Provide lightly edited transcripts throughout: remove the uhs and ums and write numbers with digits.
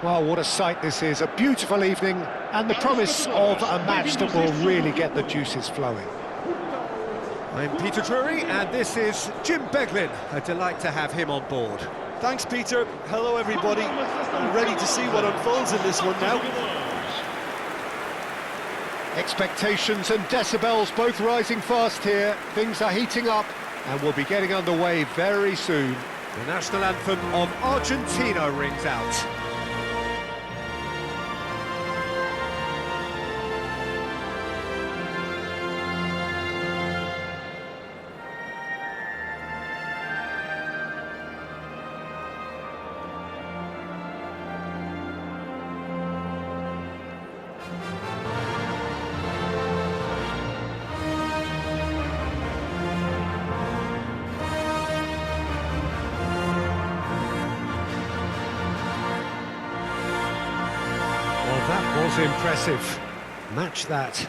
Well, what a sight this is, a beautiful evening, and the promise of a match that will really get the juices flowing. I'm Peter Drury, and this is Jim Beglin. A delight to have him on board. Thanks, Peter. Hello, everybody. I'm ready to see what unfolds in this one now. Expectations and decibels both rising fast here. Things are heating up, and we'll be getting underway very soon. The national anthem of Argentina rings out. That was impressive. Match that.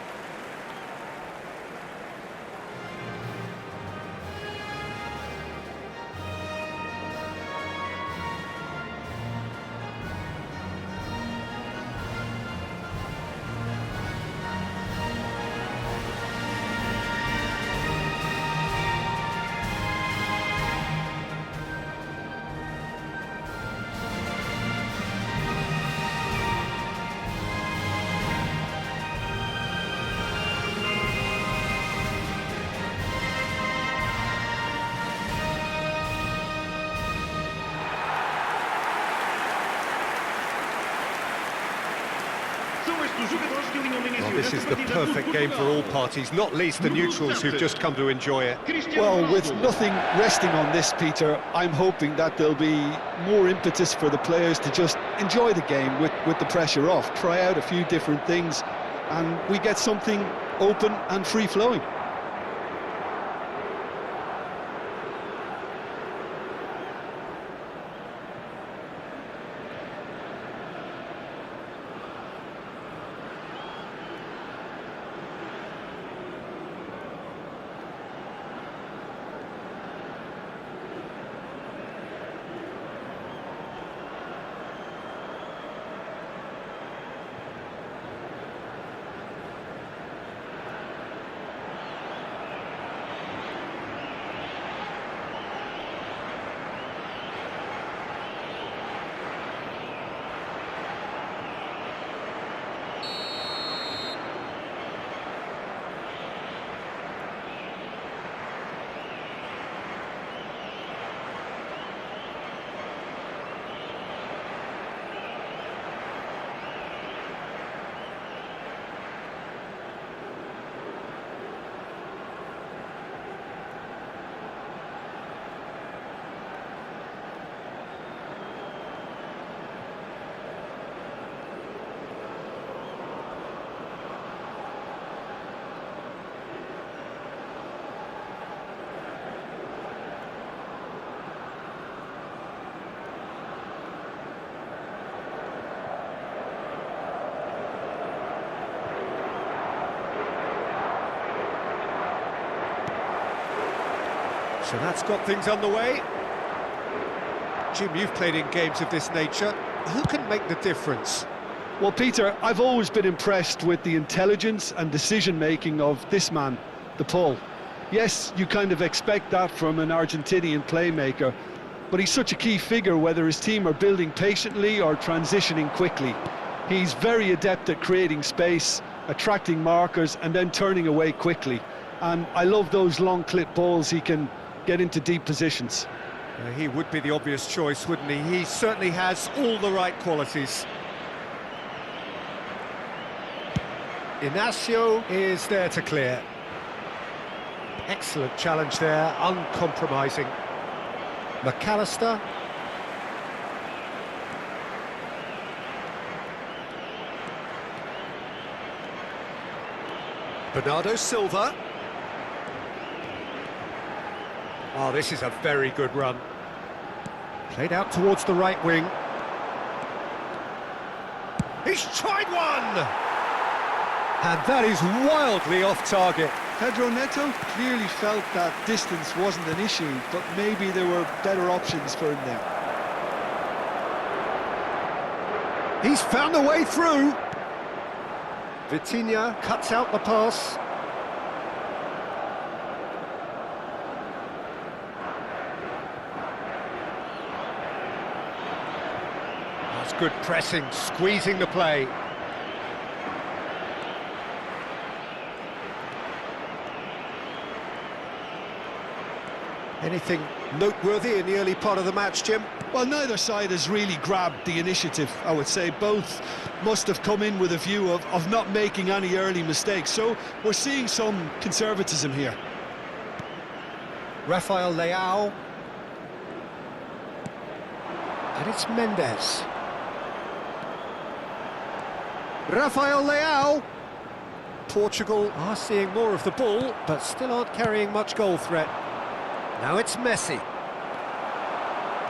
Well, this is the perfect game for all parties, not least the neutrals who've just come to enjoy it. Well, with nothing resting on this, Peter, I'm hoping that there'll be more impetus for the players to just enjoy the game with the pressure off, try out a few different things, and we get something open and free-flowing. So that's got things underway. Jim, you've played in games of this nature. Who can make the difference? Well, Peter, I've always been impressed with the intelligence and decision-making of this man, the Paul. Yes, you kind of expect that from an Argentinian playmaker, but he's such a key figure whether his team are building patiently or transitioning quickly. He's very adept at creating space, attracting markers, and then turning away quickly. And I love those long clip balls he can get into deep positions. He would be the obvious choice, wouldn't he? He certainly has all the right qualities. Inacio is there to clear. Excellent challenge there, uncompromising. McAllister. Bernardo Silva. Oh, this is a very good run. Played out towards the right wing. He's tried one! And that is wildly off target. Pedro Neto clearly felt that distance wasn't an issue, but maybe there were better options for him there. He's found a way through. Vitinha cuts out the pass. That's good pressing, squeezing the play. Anything noteworthy in the early part of the match, Jim? Well, neither side has really grabbed the initiative, I would say. Both must have come in with a view of not making any early mistakes. So we're seeing some conservatism here. Rafael Leao. And it's Mendes. Rafael Leao. Portugal are seeing more of the ball, but still aren't carrying much goal threat. Now it's Messi.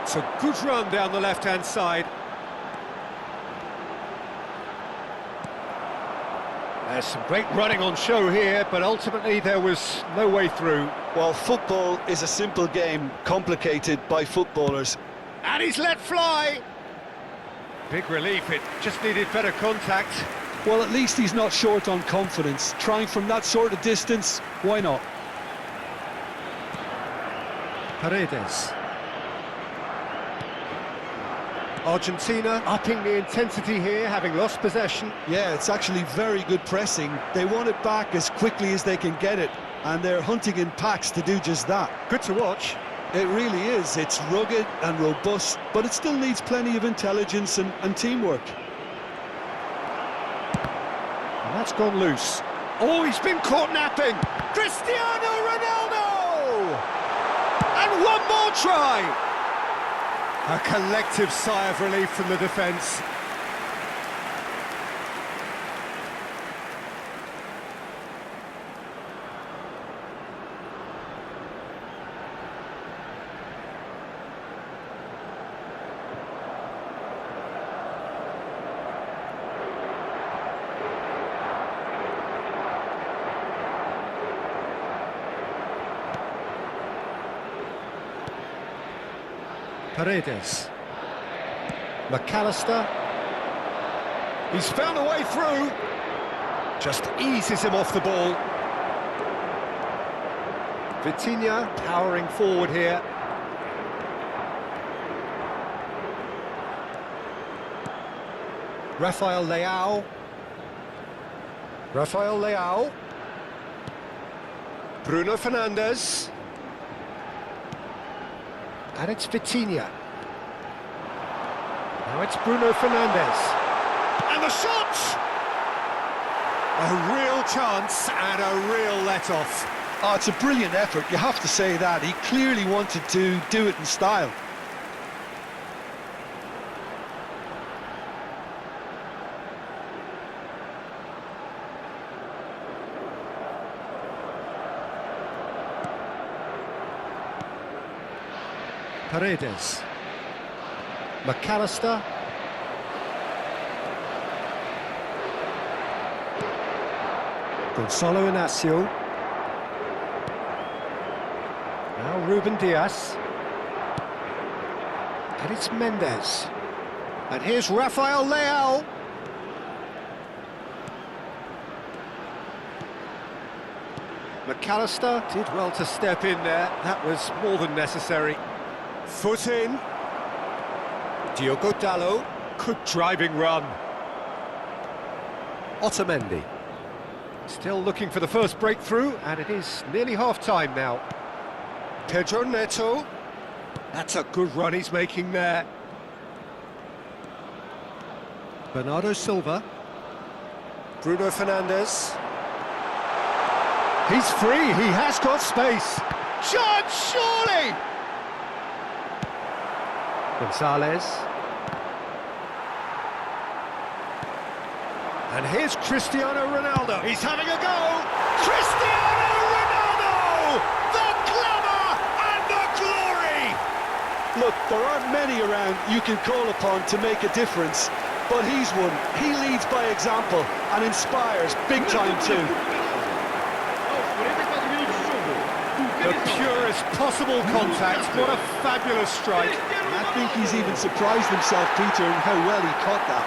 It's a good run down the left-hand side. There's some great running on show here, but ultimately there was no way through. Well, football is a simple game, complicated by footballers. And he's let fly! Big relief, it just needed better contact. Well, at least he's not short on confidence. Trying from that sort of distance, why not? Paredes. Argentina upping the intensity here, having lost possession. Yeah, it's actually very good pressing. They want it back as quickly as they can get it, and they're hunting in packs to do just that. Good to watch. It really is. It's rugged and robust, but it still needs plenty of intelligence and teamwork. And that's gone loose. Oh, he's been caught napping! Cristiano Ronaldo! And one more try! A collective sigh of relief from the defence. Paredes. McAllister. He's found a way through. Just eases him off the ball. Vitinha powering forward here. Rafael Leao. Rafael Leao. Bruno Fernandes. And it's Vitinha. Now it's Bruno Fernandes. And the shot! A real chance and a real let-off. Oh, it's a brilliant effort, you have to say that. He clearly wanted to do it in style. Paredes. McAllister. Gonzalo Inacio. Now Ruben Diaz. And it's Mendes. And here's Rafael Leao. McAllister did well to step in there. That was more than necessary. Foot in. Diogo Dalot. Good driving run. Otamendi. Still looking for the first breakthrough, and it is nearly half-time now. Pedro Neto. That's a good run he's making there. Bernardo Silva. Bruno Fernandes. He's free, he has got space. Chance, surely! Gonzalez. And here's Cristiano Ronaldo. He's having a go. Cristiano Ronaldo! The glamour and the glory! Look, there aren't many around you can call upon to make a difference, but he's one. He leads by example and inspires big time too. The purest possible contact. What a fabulous strike. I think he's even surprised himself, Peter, in how well he caught that.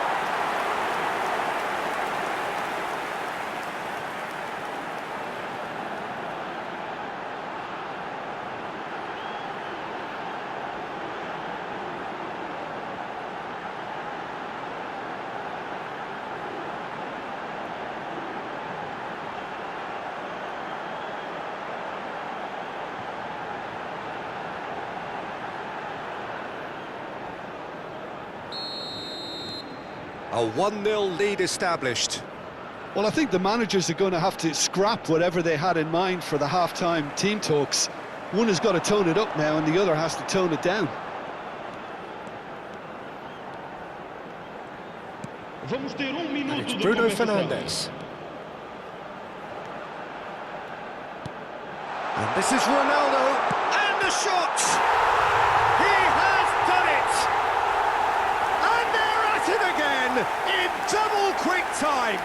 A 1-0 lead established. Well, I think the managers are going to have to scrap whatever they had in mind for the half-time team talks. One has got to tone it up now and the other has to tone it down. And it's Bruno Fernandes. And this is Ronaldo, and the shot! He has done it! And they're at it again, in double quick time!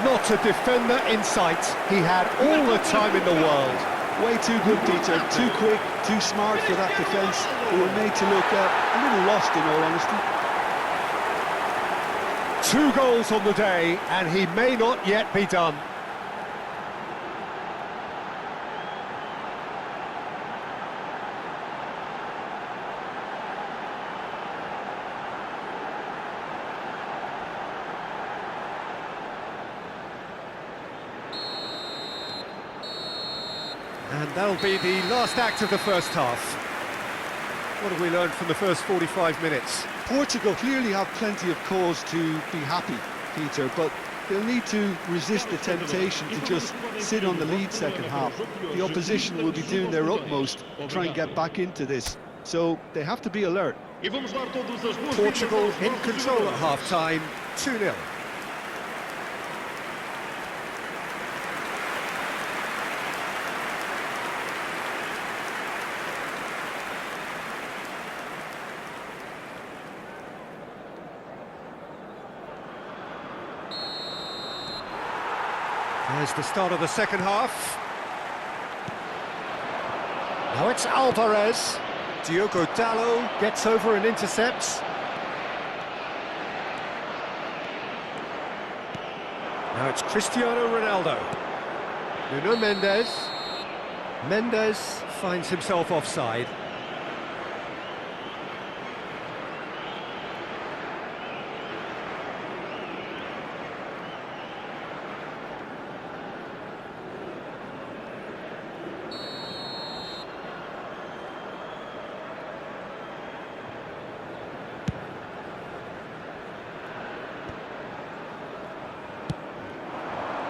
Not a defender in sight. He had all the time in the world. Way too good, Peter. Too quick, too smart for that defence. They were made to look a little lost, in all honesty. 2 goals on the day, and he may not yet be done. And that'll be the last act of the first half. What have we learned from the first 45 minutes? Portugal clearly have plenty of cause to be happy, Peter, but they'll need to resist the temptation to just sit on the lead second half. The opposition will be doing their utmost to try and get back into this, so they have to be alert. Portugal in control at half-time, 2-0. There's the start of the second half. Now it's Alvarez. Diogo Dalot gets over and intercepts. Now it's Cristiano Ronaldo. Nuno Mendes. Mendes finds himself offside.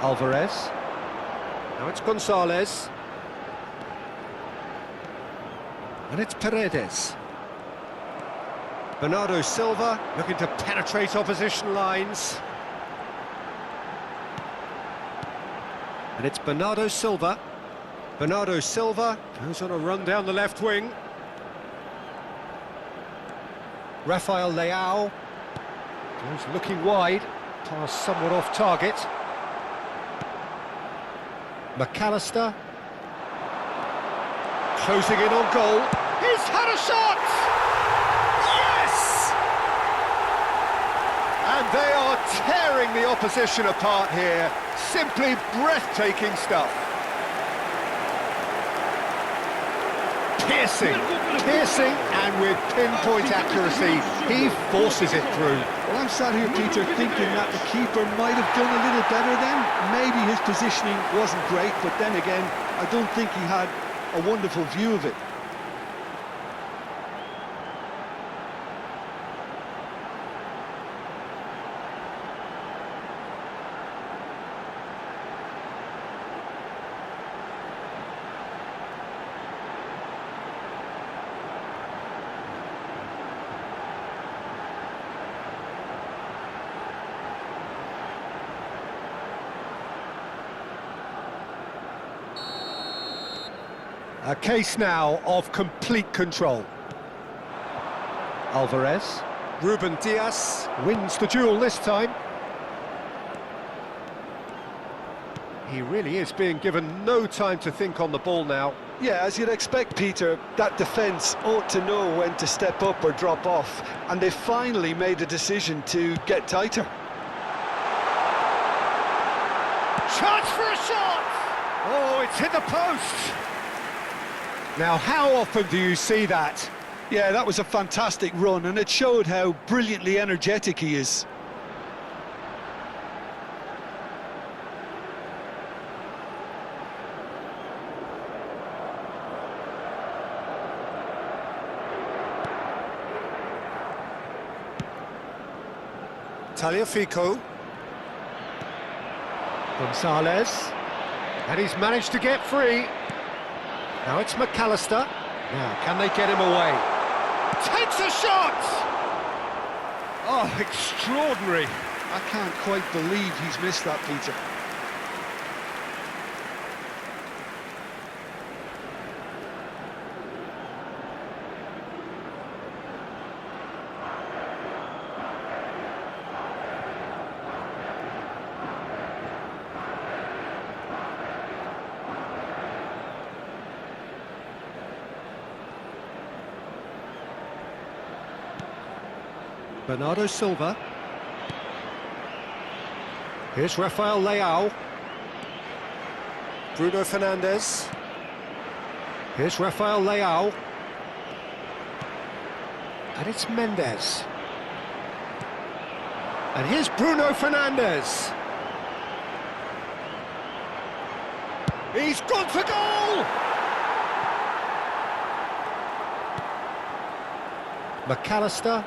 Alvarez. Now it's Gonzalez. And it's Paredes. Bernardo Silva looking to penetrate opposition lines. And it's Bernardo Silva. Bernardo Silva goes on a run down the left wing. Rafael Leao goes looking wide. Pass somewhat off target. McAllister closing in on goal. He's had a shot! Yes! And they are tearing the opposition apart here. Simply breathtaking stuff. Piercing, and with pinpoint accuracy, he forces it through. Well, I'm sat here, Peter, thinking that the keeper might have done a little better then. Maybe his positioning wasn't great, but then again, I don't think he had a wonderful view of it. A case now of complete control. Alvarez. Ruben Dias wins the duel this time. He really is being given no time to think on the ball now. Yeah, as you'd expect, Peter, that defence ought to know when to step up or drop off, and they finally made a decision to get tighter. Chance for a shot! Oh, it's hit the post! Now, how often do you see that? Yeah, that was a fantastic run, and it showed how brilliantly energetic he is. Tagliafico. Gonzalez. And he's managed to get free. Now it's McAllister. Now, can they get him away? Takes a shot! Oh, extraordinary. I can't quite believe he's missed that, Peter. Bernardo Silva. Here's Rafael Leao. Bruno Fernandes. Here's Rafael Leao. And it's Mendes. And here's Bruno Fernandes. He's gone for goal! McAllister.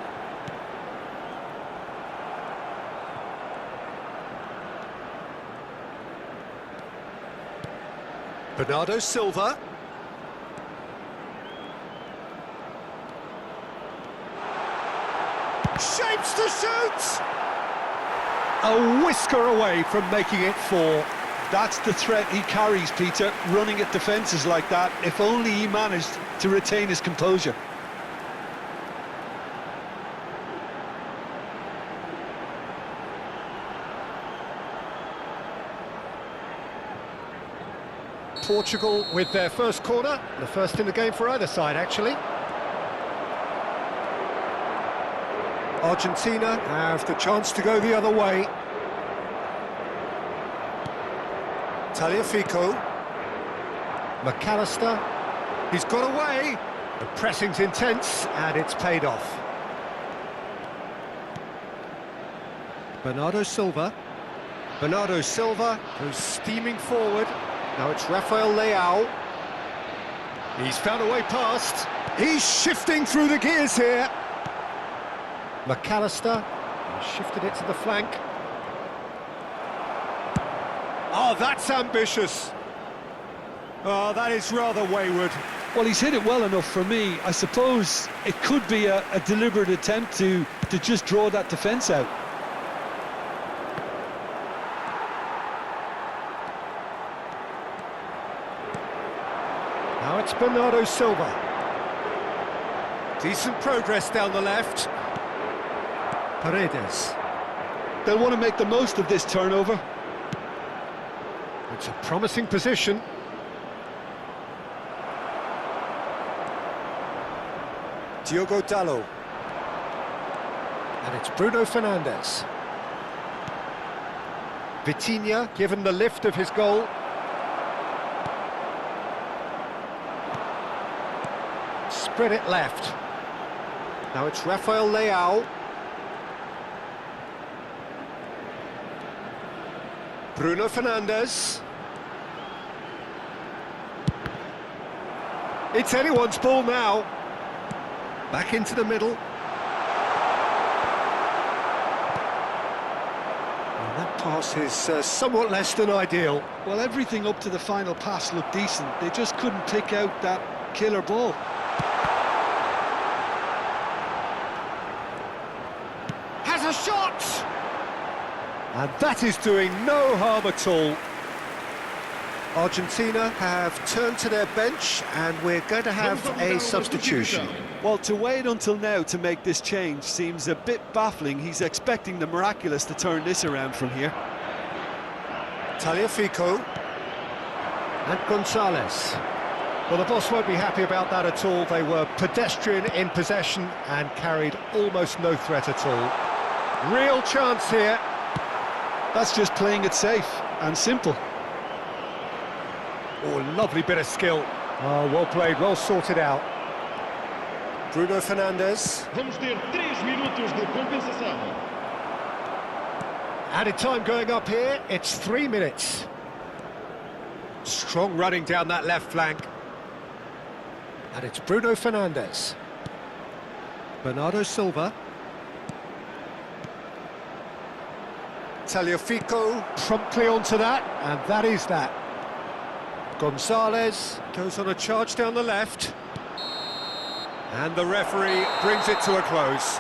Bernardo Silva. Shapes to shoot! A whisker away from making it 4. That's the threat he carries, Peter, running at defences like that. If only he managed to retain his composure. Portugal with their first corner, the first in the game for either side, actually. Argentina have the chance to go the other way. Tagliafico. McAllister. He's got away. The pressing's intense, and it's paid off. Bernardo Silva. Bernardo Silva goes steaming forward. Now it's Rafael Leao. He's found a way past. He's shifting through the gears here. McAllister. He's shifted it to the flank. Oh, that's ambitious. Oh, that is rather wayward. Well, he's hit it well enough for me. I suppose it could be a deliberate attempt to just draw that defence out. Now it's Bernardo Silva. Decent progress down the left. Paredes. They'll want to make the most of this turnover. It's a promising position. Diogo Dalot. And it's Bruno Fernandes. Vitinha given the lift of his goal. Spread it left. Now it's Rafael Leao. Bruno Fernandes. It's anyone's ball now. Back into the middle. And that pass is somewhat less than ideal. Well, everything up to the final pass looked decent. They just couldn't pick out that killer ball. Has a shot! And that is doing no harm at all. Argentina have turned to their bench, and we're going to have a substitution. Well, to wait until now to make this change seems a bit baffling. He's expecting the miraculous to turn this around from here. Tagliafico. And Gonzalez. Well, the boss won't be happy about that at all. They were pedestrian in possession and carried almost no threat at all. Real chance here. That's just playing it safe and simple. Oh, lovely bit of skill. Oh, well played, well sorted out. Bruno Fernandes. Vamos ter 3 minutos de compensação. Added time going up here, it's 3 minutes. Strong running down that left flank. And it's Bruno Fernandes. Bernardo Silva. Tagliafico promptly onto that, and that is that. Gonzalez goes on a charge down the left. And the referee brings it to a close.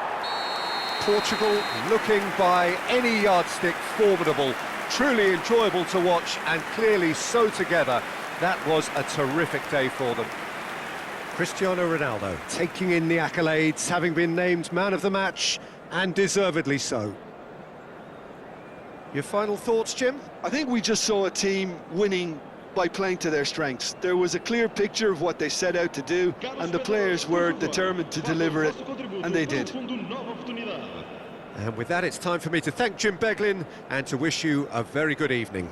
Portugal looking by any yardstick formidable. Truly enjoyable to watch and clearly so together. That was a terrific day for them. Cristiano Ronaldo taking in the accolades, having been named man of the match, and deservedly so. Your final thoughts, Jim? I think we just saw a team winning by playing to their strengths. There was a clear picture of what they set out to do, and the players were determined to deliver it, and they did. And with that, it's time for me to thank Jim Beglin and to wish you a very good evening.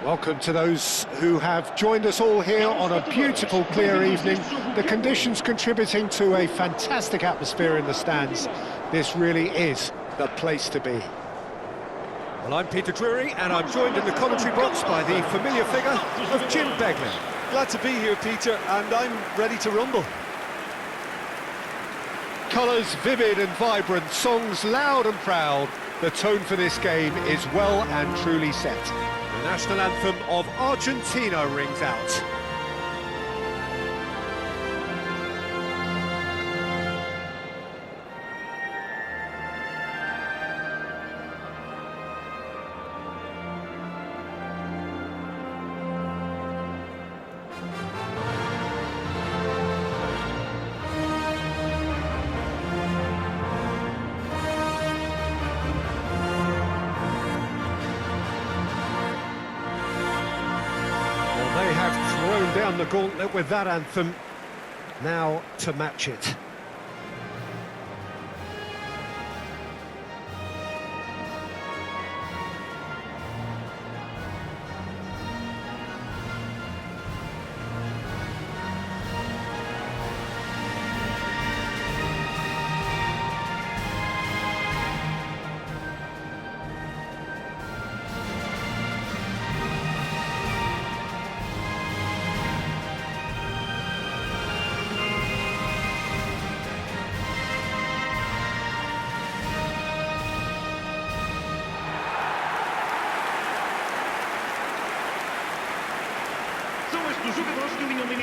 Welcome to those who have joined us all here on a beautiful, clear evening. The conditions contributing to a fantastic atmosphere in the stands. This really is the place to be. Well, I'm Peter Drury, and I'm joined in the commentary box by the familiar figure of Jim Beglin. Glad to be here, Peter, and I'm ready to rumble. Colours vivid and vibrant, songs loud and proud. The tone for this game is well and truly set. The national anthem of Argentina rings out. They have thrown down the gauntlet with that anthem. Now to match it.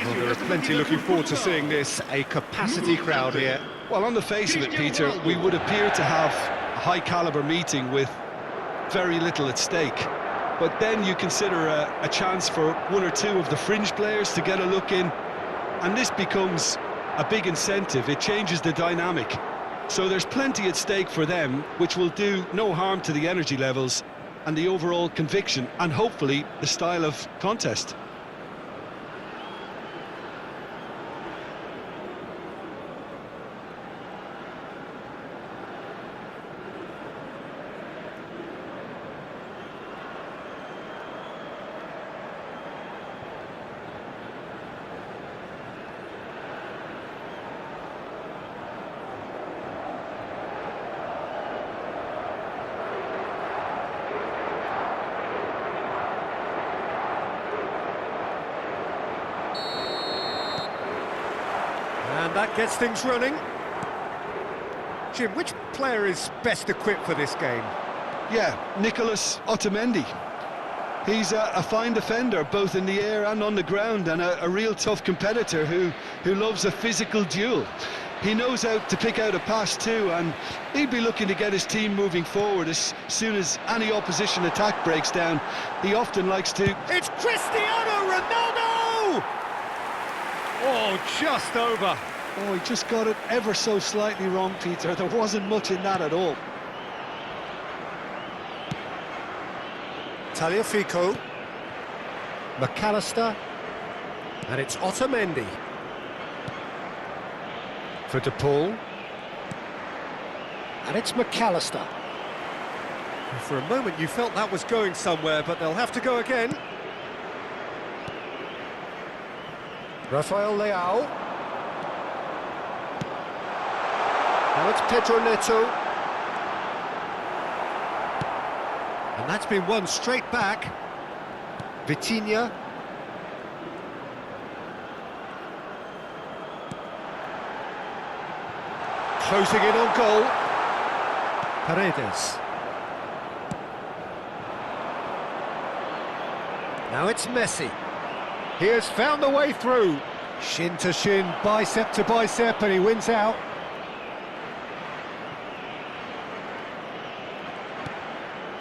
Well, there are plenty looking forward to seeing this, a capacity crowd here. Well, on the face of it, Peter, we would appear to have a high-caliber meeting with very little at stake. But then you consider a chance for one or two of the fringe players to get a look in, and this becomes a big incentive. It changes the dynamic. So there's plenty at stake for them, which will do no harm to the energy levels and the overall conviction, and hopefully the style of contest. And that gets things running. Jim, which player is best equipped for this game? Yeah, Nicolas Otamendi. He's a fine defender, both in the air and on the ground, and a real tough competitor who loves a physical duel. He knows how to pick out a pass too, and he'd be looking to get his team moving forward as soon as any opposition attack breaks down. He often likes to... It's Cristiano Ronaldo! Oh, just over. Oh, he just got it ever so slightly wrong, Peter. There wasn't much in that at all. Tagliafico. McAllister. And it's Otamendi. For De Paul. And it's McAllister. For a moment you felt that was going somewhere, but they'll have to go again. Rafael Leao. Now it's Pedro Neto. And that's been won straight back. Vitinha. Closing in on goal. Paredes. Now it's Messi. He has found the way through. Shin to shin, bicep to bicep, and he wins out.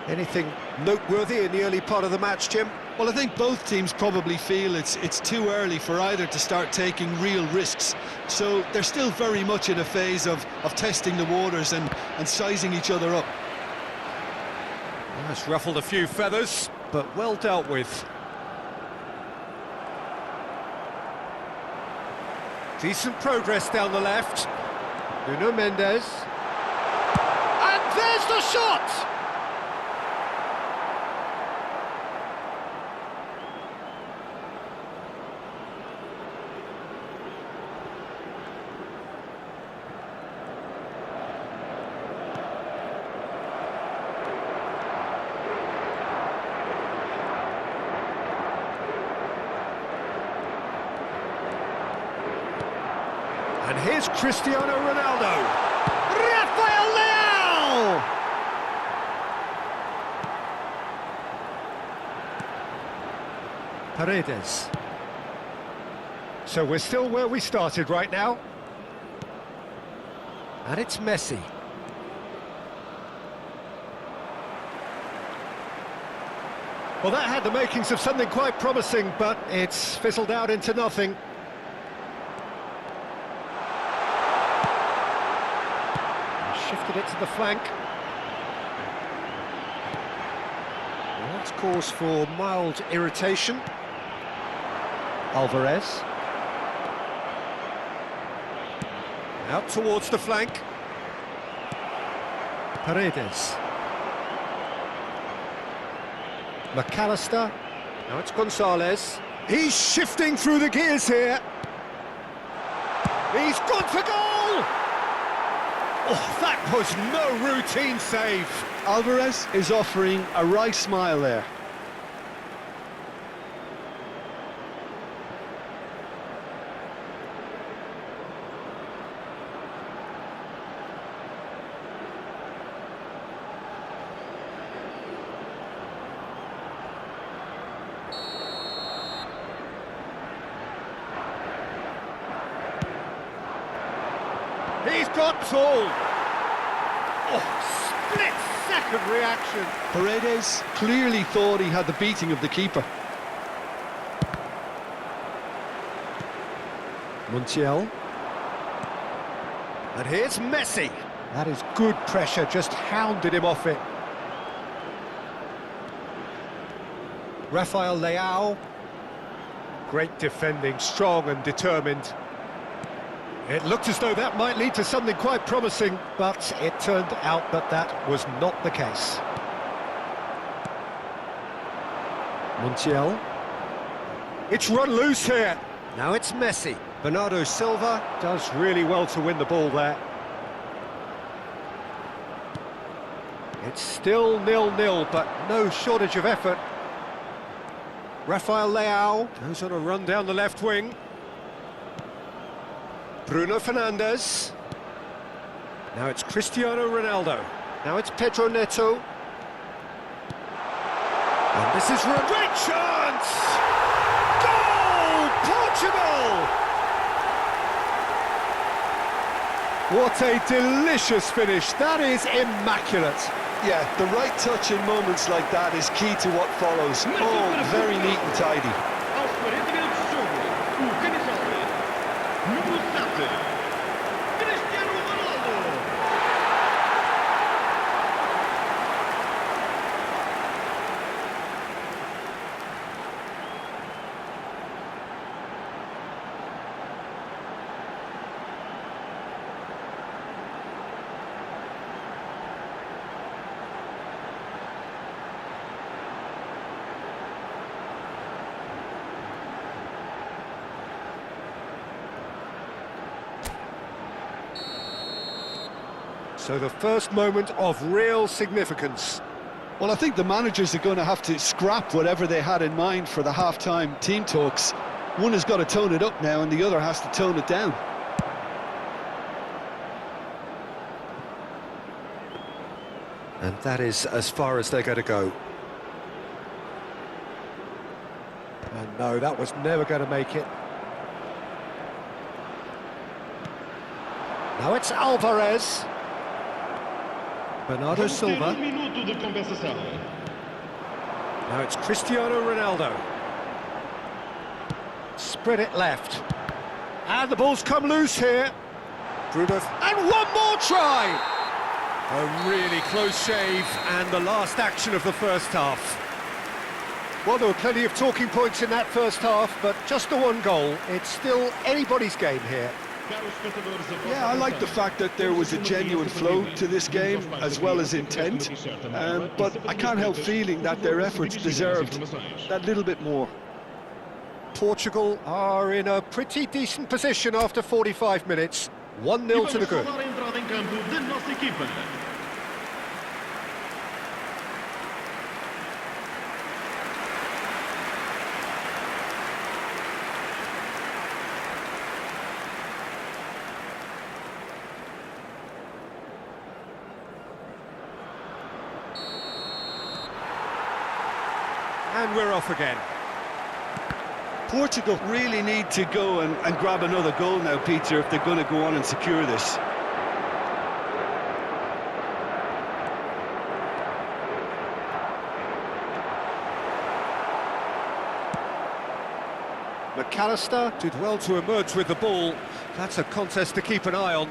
Anything noteworthy in the early part of the match, Jim? Well, I think both teams probably feel it's too early for either to start taking real risks. So they're still very much in a phase of testing the waters and sizing each other up. That's ruffled a few feathers, but well dealt with. Decent progress down the left. Nuno Mendes. And there's the shot! And here's Cristiano Ronaldo. Rafael Leao! Paredes. So we're still where we started right now. And it's Messi. Well, that had the makings of something quite promising, but it's fizzled out into nothing. Shifted it to the flank. Well, that's cause for mild irritation. Alvarez. Out towards the flank. Paredes. McAllister. Now it's Gonzalez. He's shifting through the gears here. He's gone for goal! Oh, that was no routine save. Alvarez is offering a wry smile there. He's got tall. Oh, split-second reaction. Paredes clearly thought he had the beating of the keeper. Montiel. And here's Messi. That is good pressure, just hounded him off it. Rafael Leao. Great defending, strong and determined. It looked as though that might lead to something quite promising, but it turned out that that was not the case. Montiel. It's run loose here. Now it's Messi. Bernardo Silva. Does really well to win the ball there. It's still 0-0, but no shortage of effort. Rafael Leao goes on a run down the left wing. Bruno Fernandes. Now it's Cristiano Ronaldo. Now it's Pedro Neto. And this is great chance! Goal! Portugal! What a delicious finish. That is immaculate. Yeah, the right touch in moments like that is key to what follows. Oh, very neat and tidy. Aos 40 minutos de jogo, o camisa número 7, So the first moment of real significance. Well, I think the managers are going to have to scrap whatever they had in mind for the half-time team talks. One has got to tone it up now and the other has to tone it down. And that is as far as they're going to go. And no, that was never going to make it. Now it's Alvarez. Bernardo Silva. Um minuto de compensação. Now it's Cristiano Ronaldo. Spread it left. And the ball's come loose here. Bruno. And one more try! A really close shave, and the last action of the first half. Well, there were plenty of talking points in that first half, but just the one goal. It's still anybody's game here. Yeah, I like the fact that there was a genuine flow to this game, as well as intent, but I can't help feeling that their efforts deserved that little bit more. Portugal are in a pretty decent position after 45 minutes. 1-0 to the good. And we're off again. Portugal really need to go and grab another goal now, Peter, if they're going to go on and secure this. McAllister did well to emerge with the ball. That's a contest to keep an eye on.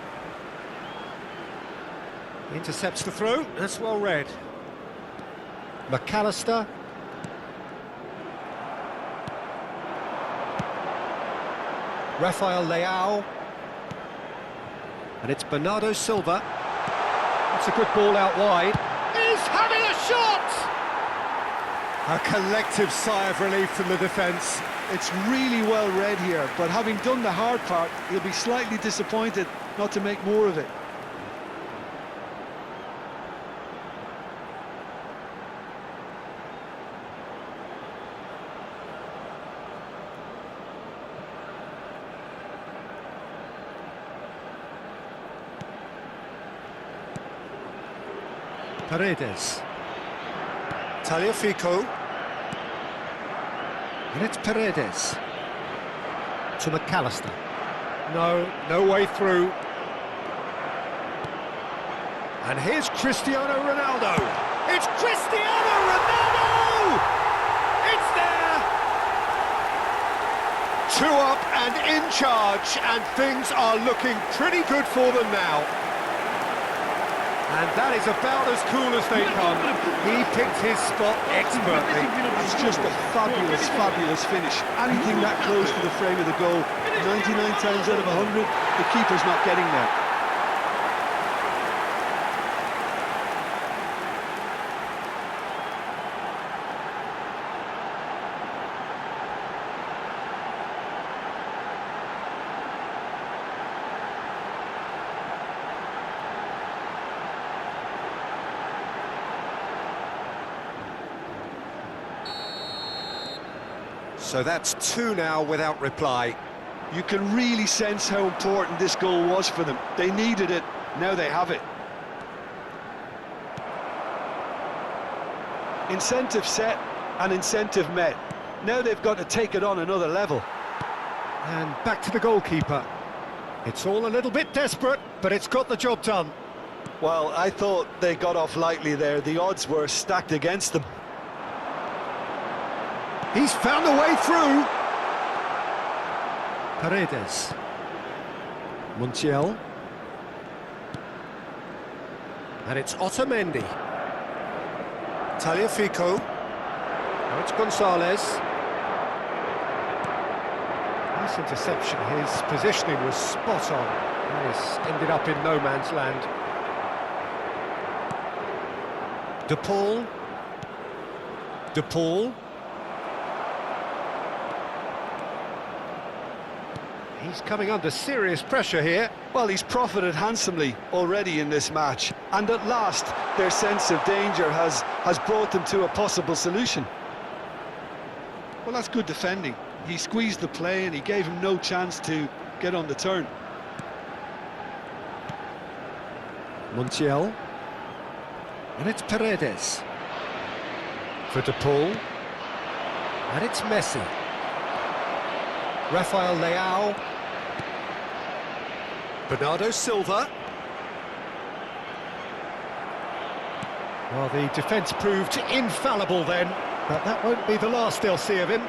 Intercepts the throw. That's well read. McAllister. Rafael Leao. And it's Bernardo Silva. That's a good ball out wide. He's having a shot! A collective sigh of relief from the defence. It's really well read here, but having done the hard part, he'll be slightly disappointed not to make more of it. Paredes. Tagliafico. And it's Paredes. To McAllister. No way through. And here's Cristiano Ronaldo. It's Cristiano Ronaldo! It's there! 2 up and in charge, and things are looking pretty good for them now. And that is about as cool as they come. He picked his spot expertly. It's just a fabulous, fabulous finish. Anything that close to the frame of the goal, 99 times out of 100, the keeper's not getting there. So that's 2 now without reply. You can really sense how important this goal was for them. They needed it, now they have it. Incentive set and incentive met. Now they've got to take it on another level. And back to the goalkeeper. It's all a little bit desperate, but it's got the job done. Well, I thought they got off lightly there. The odds were stacked against them. He's found a way through. Paredes. Montiel. And it's Otamendi. Tagliafico. Now it's Gonzalez. Nice interception. His positioning was spot on. He's ended up in no man's land. De Paul. He's coming under serious pressure here. Well, he's profited handsomely already in this match, and at last their sense of danger has brought them to a possible solution. Well, that's good defending. He squeezed the play and he gave him no chance to get on the turn. Montiel. And it's Paredes. For De Paul. And it's Messi. Rafael Leao. Bernardo Silva. Well, the defence proved infallible then, but that won't be the last they'll see of him.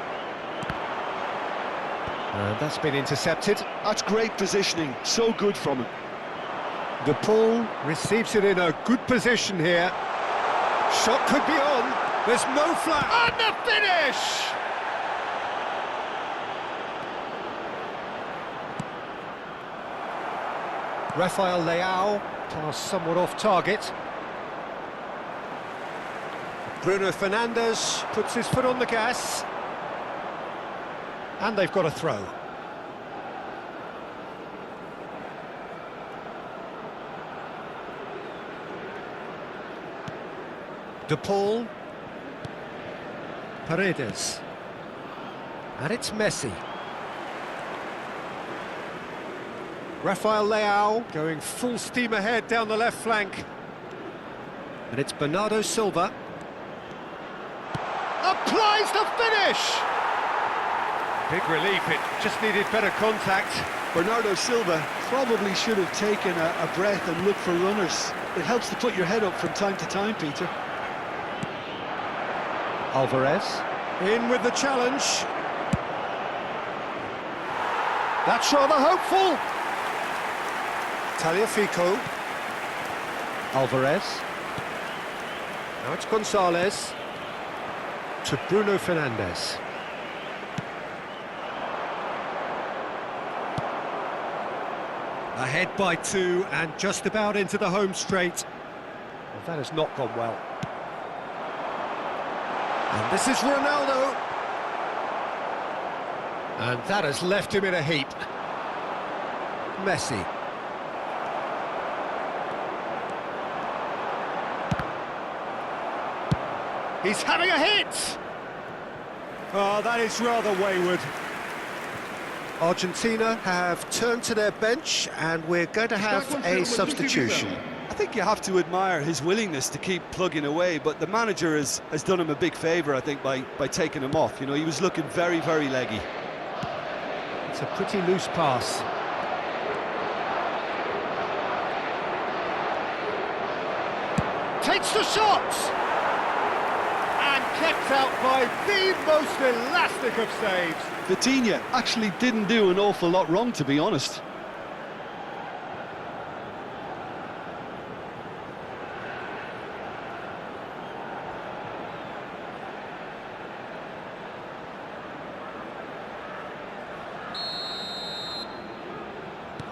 And that's been intercepted. That's great positioning, so good from him. De Paul receives it in a good position here. Shot could be on. There's no flag. And the finish! Rafael Leao, pass somewhat off target. Bruno Fernandes puts his foot on the gas. And they've got a throw. De Paul. Paredes. And it's Messi. Rafael Leao going full steam ahead down the left flank. And it's Bernardo Silva. Applies the finish! Big relief, it just needed better contact. Bernardo Silva probably should have taken a breath and looked for runners. It helps to put your head up from time to time, Peter. Alvarez. In with the challenge. That's rather hopeful. Tagliafico. Alvarez. Now it's Gonzalez. To Bruno Fernandes. Ahead by 2 and just about into the home straight. Well, that has not gone well. And this is Ronaldo. And that has left him in a heap. Messi. He's having a hit! Oh, that is rather wayward. Argentina have turned to their bench and we're going to have a substitution. I think you have to admire his willingness to keep plugging away, but the manager has done him a big favour, I think, by taking him off. You know, he was looking very, very leggy. It's a pretty loose pass. Takes the shot! And kept out by the most elastic of saves. Vitinha actually didn't do an awful lot wrong, to be honest.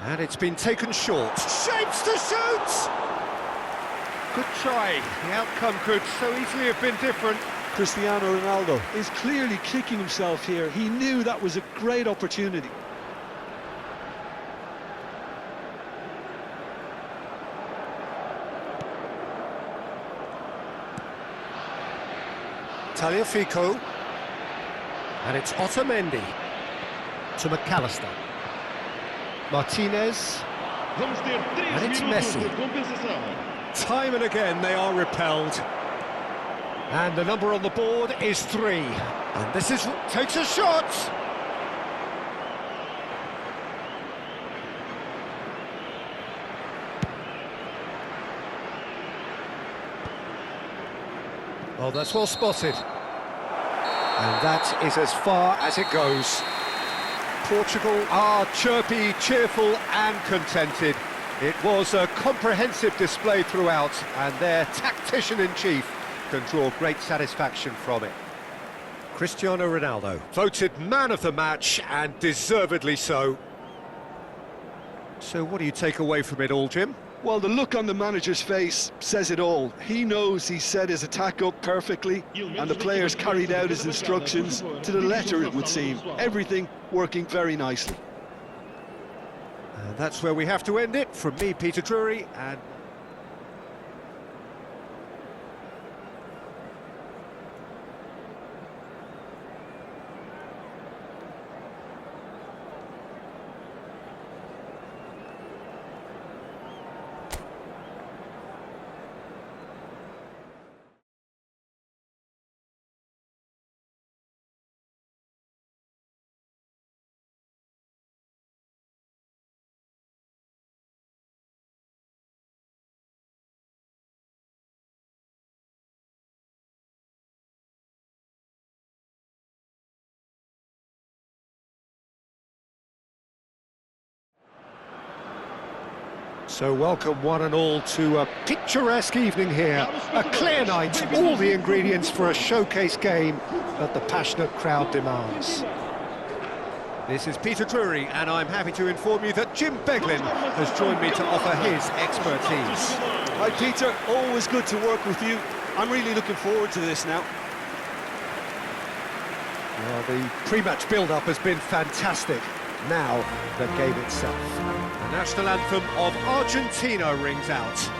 And it's been taken short. Shapes to shoot! Good try. The outcome could so easily have been different. Cristiano Ronaldo is clearly kicking himself here. He knew that was a great opportunity. Tagliafico. And it's Otamendi. To McAllister. Martinez. And it's Messi. Time and again they are repelled. And the number on the board is 3. And this is... takes a shot! Oh, that's well spotted. And that is as far as it goes. Portugal are chirpy, cheerful and contented. It was a comprehensive display throughout, and their tactician-in-chief can draw great satisfaction from it. Cristiano Ronaldo, voted man of the match, and deservedly so. So what do you take away from it all, Jim? Well, the look on the manager's face says it all. He knows he set his attack up perfectly, and the players carried out his instructions to the letter, it would seem. Everything working very nicely. And that's where we have to end it. From me, Peter Drury, and so welcome one and all to a picturesque evening here. A clear night, all the ingredients for a showcase game that the passionate crowd demands. This is Peter Drury, and I'm happy to inform you that Jim Beglin has joined me to offer his expertise. Hi Peter, always good to work with you. I'm really looking forward to this now. Well, the pre-match build-up has been fantastic. Now, the game itself. The national anthem of Argentina rings out.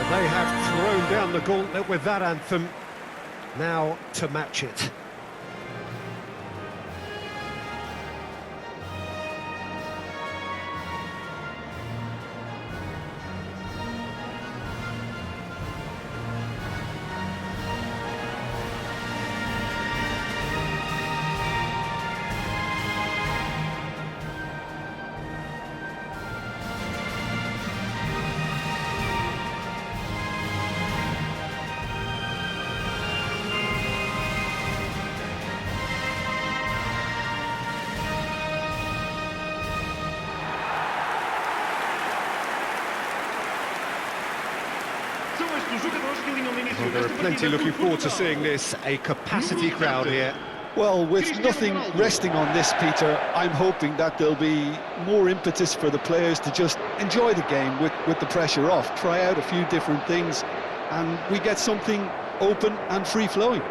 They have thrown down the gauntlet with that anthem. Now to match it. Well, there are plenty looking forward to seeing this, a capacity crowd here. Well, with nothing resting on this, Peter, I'm hoping that there'll be more impetus for the players to just enjoy the game with the pressure off, try out a few different things, and we get something open and free-flowing.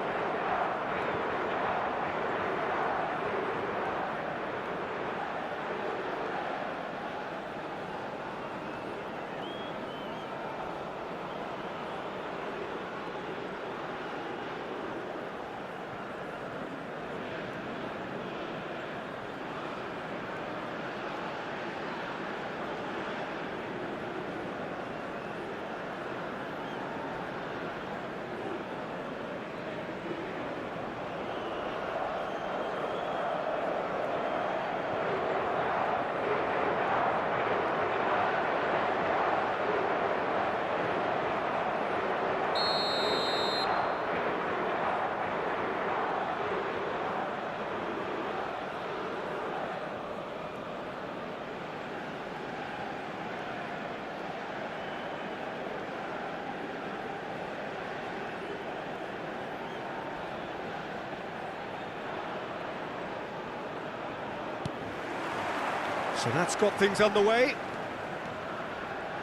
So that's got things underway.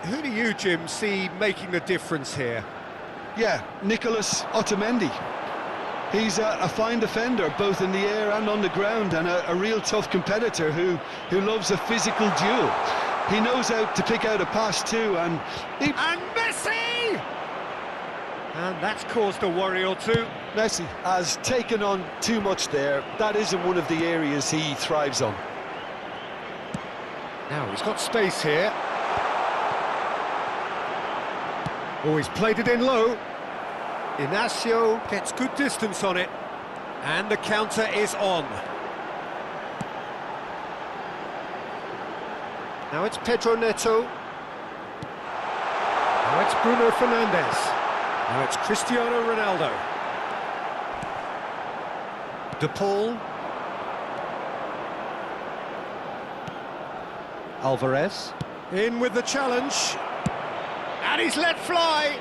Who do you, Jim, see making the difference here? Yeah, Nicolas Otamendi. He's a fine defender, both in the air and on the ground, and a real tough competitor who loves a physical duel. He knows how to pick out a pass too, and Messi! And that's caused a worry or two. Messi has taken on too much there. That isn't one of the areas he thrives on. Now he's got space here. Oh, he's played it in low. Inacio gets good distance on it. And the counter is on. Now it's Pedro Neto. Now it's Bruno Fernandes. Now it's Cristiano Ronaldo. De Paul. Alvarez. In with the challenge. And he's let fly.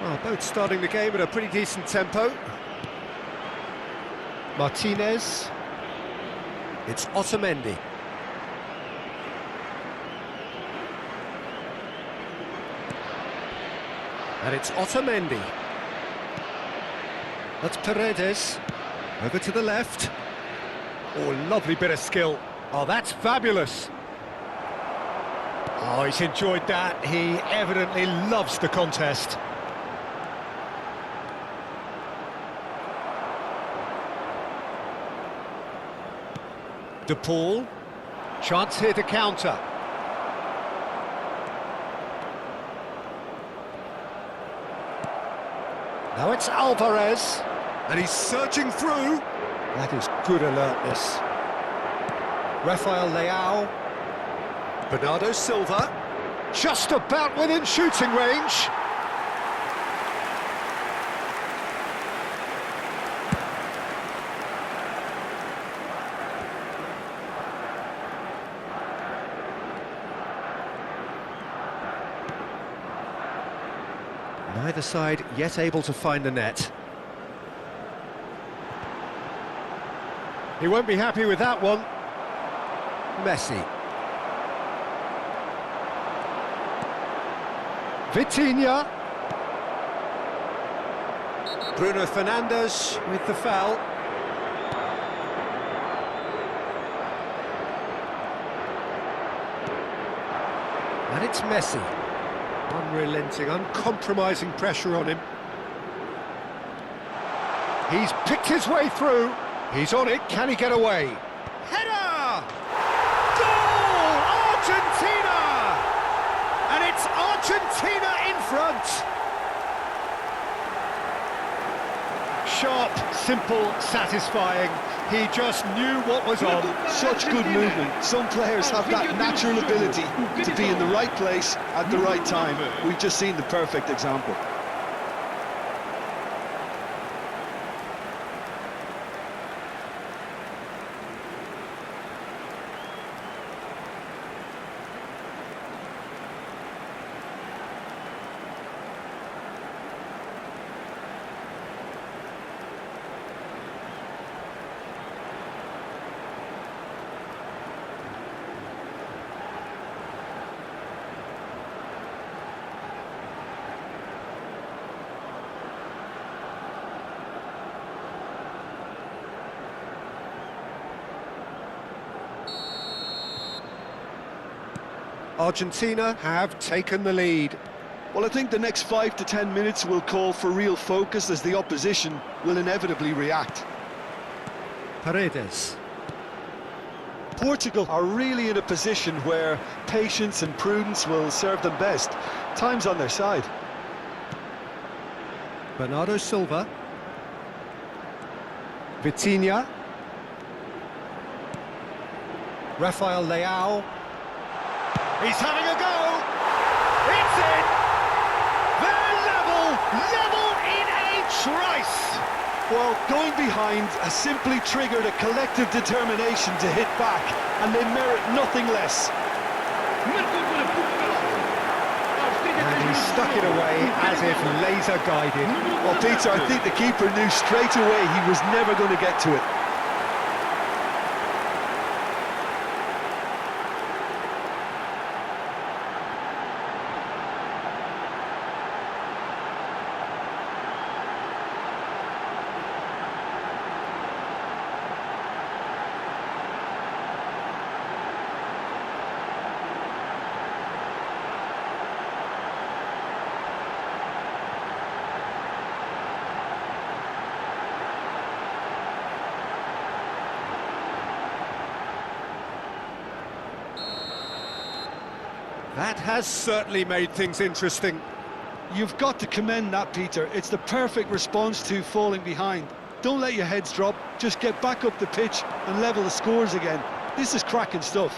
Well, both starting the game at a pretty decent tempo. Martinez. It's Otamendi. And it's Otamendi. That's Paredes. Over to the left. Oh, lovely bit of skill. Oh, that's fabulous. Oh, he's enjoyed that. He evidently loves the contest. De Paul. Chance here to counter. Now it's Alvarez. And he's searching through. That is good alertness. Rafael Leao. Bernardo Silva. Just about within shooting range. Neither side yet able to find the net. He won't be happy with that one. Messi. Vitinha. Bruno Fernandes with the foul. And it's Messi. Unrelenting, uncompromising pressure on him. He's picked his way through. He's on it, can he get away? Header! Goal! Argentina! And it's Argentina in front. Sharp, simple, satisfying. He just knew what was on. Such good movement. Some players have that natural ability to be in the right place at the right time. We've just seen the perfect example. Argentina have taken the lead. Well, I think the next 5 to 10 minutes will call for real focus as the opposition will inevitably react. Paredes. Portugal are really in a position where patience and prudence will serve them best. Time's on their side. Bernardo Silva. Vitinha. Rafael Leao. He's having a go! It's in! They're level in a trice! Well, going behind has simply triggered a collective determination to hit back, and they merit nothing less. And he stuck it away as if laser guided. Well, Peter, I think the keeper knew straight away he was never going to get to it. That has certainly made things interesting. You've got to commend that, Peter. It's the perfect response to falling behind. Don't let your heads drop, just get back up the pitch and level the scores again. This is cracking stuff.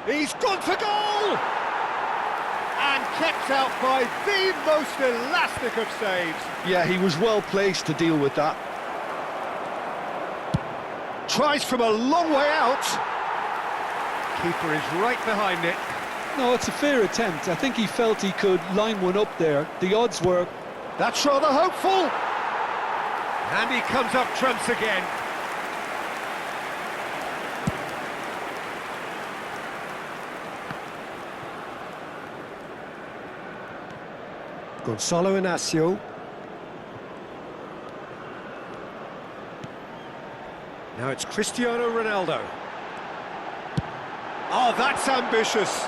He's gone for goal! And kept out by the most elastic of saves. Yeah, he was well placed to deal with that. tries from a long way out. Keeper is right behind it. No, it's a fair attempt. I think he felt he could line one up there. The odds were... That's rather hopeful. And he comes up trumps again. Gonzalo Inacio. Now it's Cristiano Ronaldo. Oh, that's ambitious.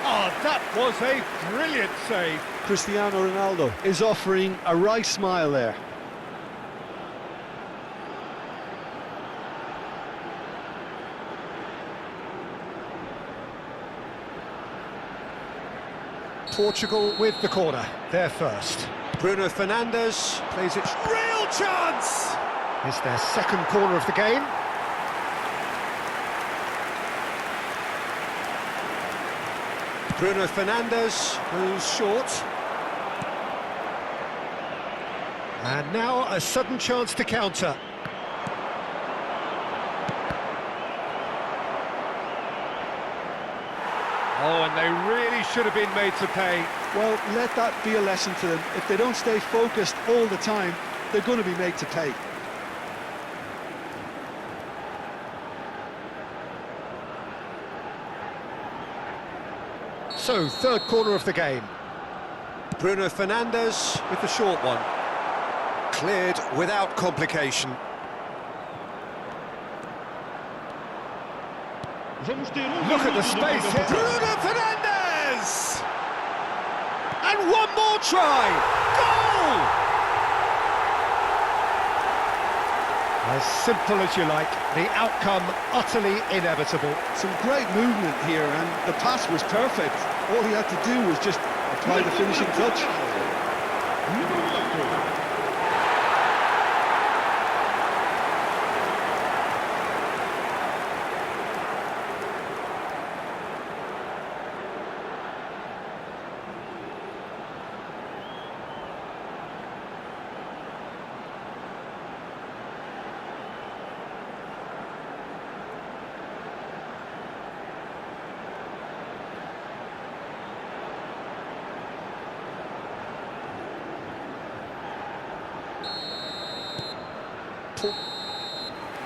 Oh, that was a brilliant save. Cristiano Ronaldo is offering a wry smile there. Portugal with the corner, they're first. Bruno Fernandes plays it. Real chance! It's their second corner of the game. Bruno Fernandes goes short. And now a sudden chance to counter. Oh, and they really should have been made to pay. Well, let that be a lesson to them. If they don't stay focused all the time, they're going to be made to pay. So, third corner of the game. Bruno Fernandes with the short one. Cleared without complication. Look at the space here. Bruno Fernandes! And one more try! Goal! As simple as you like, the outcome utterly inevitable. Some great movement here, and the pass was perfect. All he had to do was just apply the finishing touch.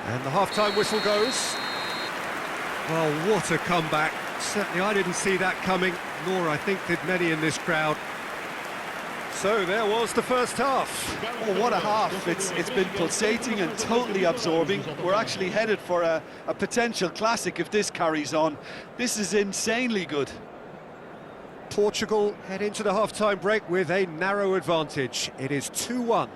And the half-time whistle goes. Well, what a comeback. Certainly I didn't see that coming, nor I think did many in this crowd. So there was the first half. Oh, what a half. It's been pulsating and totally absorbing. We're actually headed for a potential classic if this carries on. This is insanely good. Portugal head into the half-time break with a narrow advantage. It is 2-1.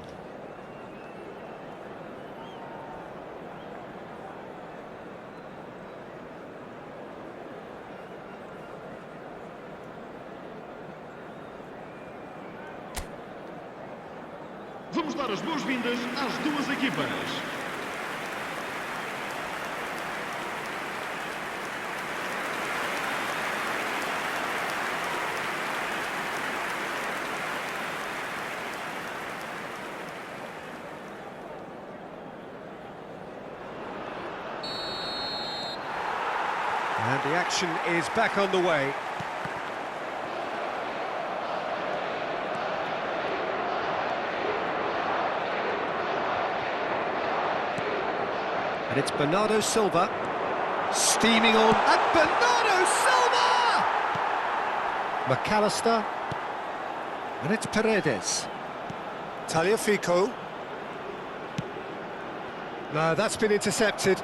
Vamos dar as boas-vindas às duas equipas. And the action is back on the way. And it's Bernardo Silva, steaming on, and Bernardo Silva! McAllister, and it's Paredes. Tagliafico. No, that's been intercepted.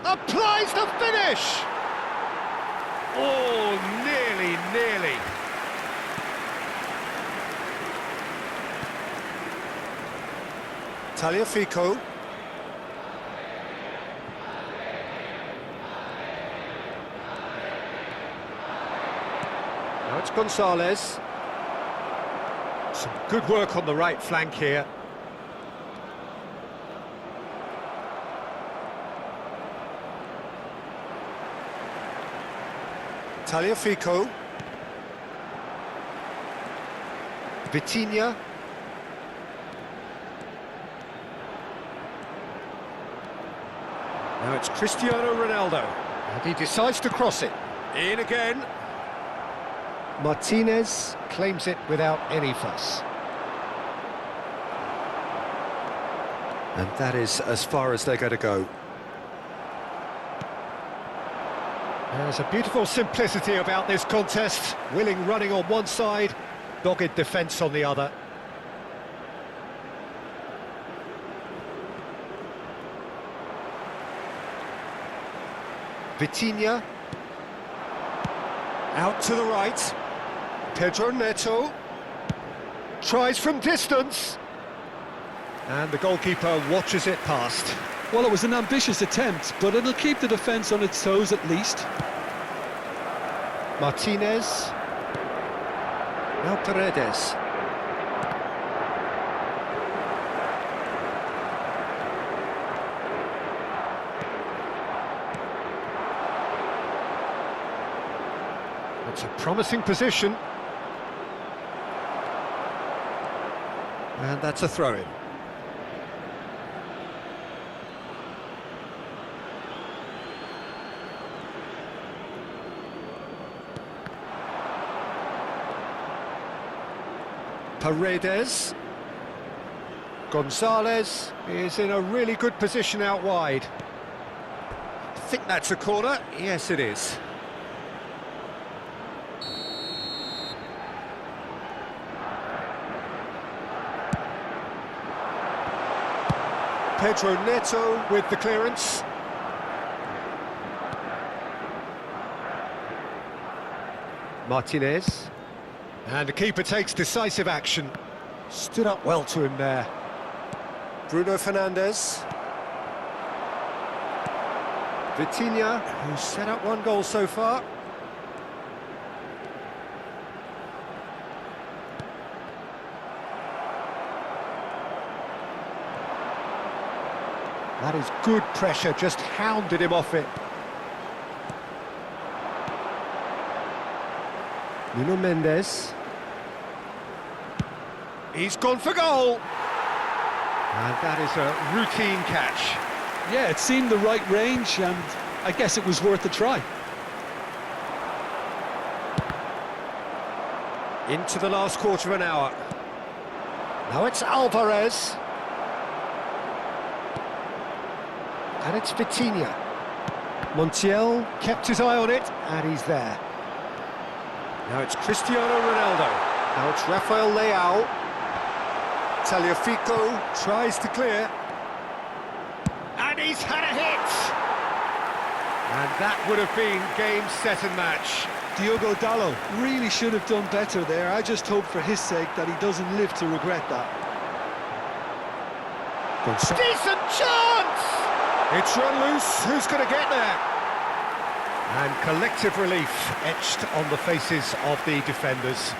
Applies the finish! Oh, nearly. Tagliafico. Now it's Gonzalez. Some good work on the right flank here. Tagliafico. Vitinha. Now it's Cristiano Ronaldo. And he decides to cross it. In again. Martinez claims it without any fuss. And that is as far as they're going to go. There's a beautiful simplicity about this contest. Willing running on one side, dogged defence on the other. Vitinha. Out to the right. Pedro Neto. Tries from distance. And the goalkeeper watches it past. Well, it was an ambitious attempt, but it'll keep the defence on its toes at least. Martinez. Now Paredes. It's a promising position. And that's a throw-in. Paredes. Gonzalez is in a really good position out wide. I think that's a corner. Yes, it is. Pedro Neto with the clearance. Martinez. And the keeper takes decisive action. Stood up well to him there. Bruno Fernandes. Vitinha, who's set up one goal so far. That is good pressure, just hounded him off it. Nuno Mendes. He's gone for goal. And that is a routine catch. Yeah, it seemed the right range, and I guess it was worth a try. Into the last quarter of an hour. Now it's Alvarez. And it's Vitinha. Montiel kept his eye on it, and he's there. Now it's Cristiano Ronaldo. Now it's Rafael Leao. Tagliafico tries to clear. And he's had a hit! And that would have been game, set and match. Diogo Dalot really should have done better there. I just hope for his sake that he doesn't live to regret that. Decent chance! It's run loose, who's going to get there? And collective relief etched on the faces of the defenders.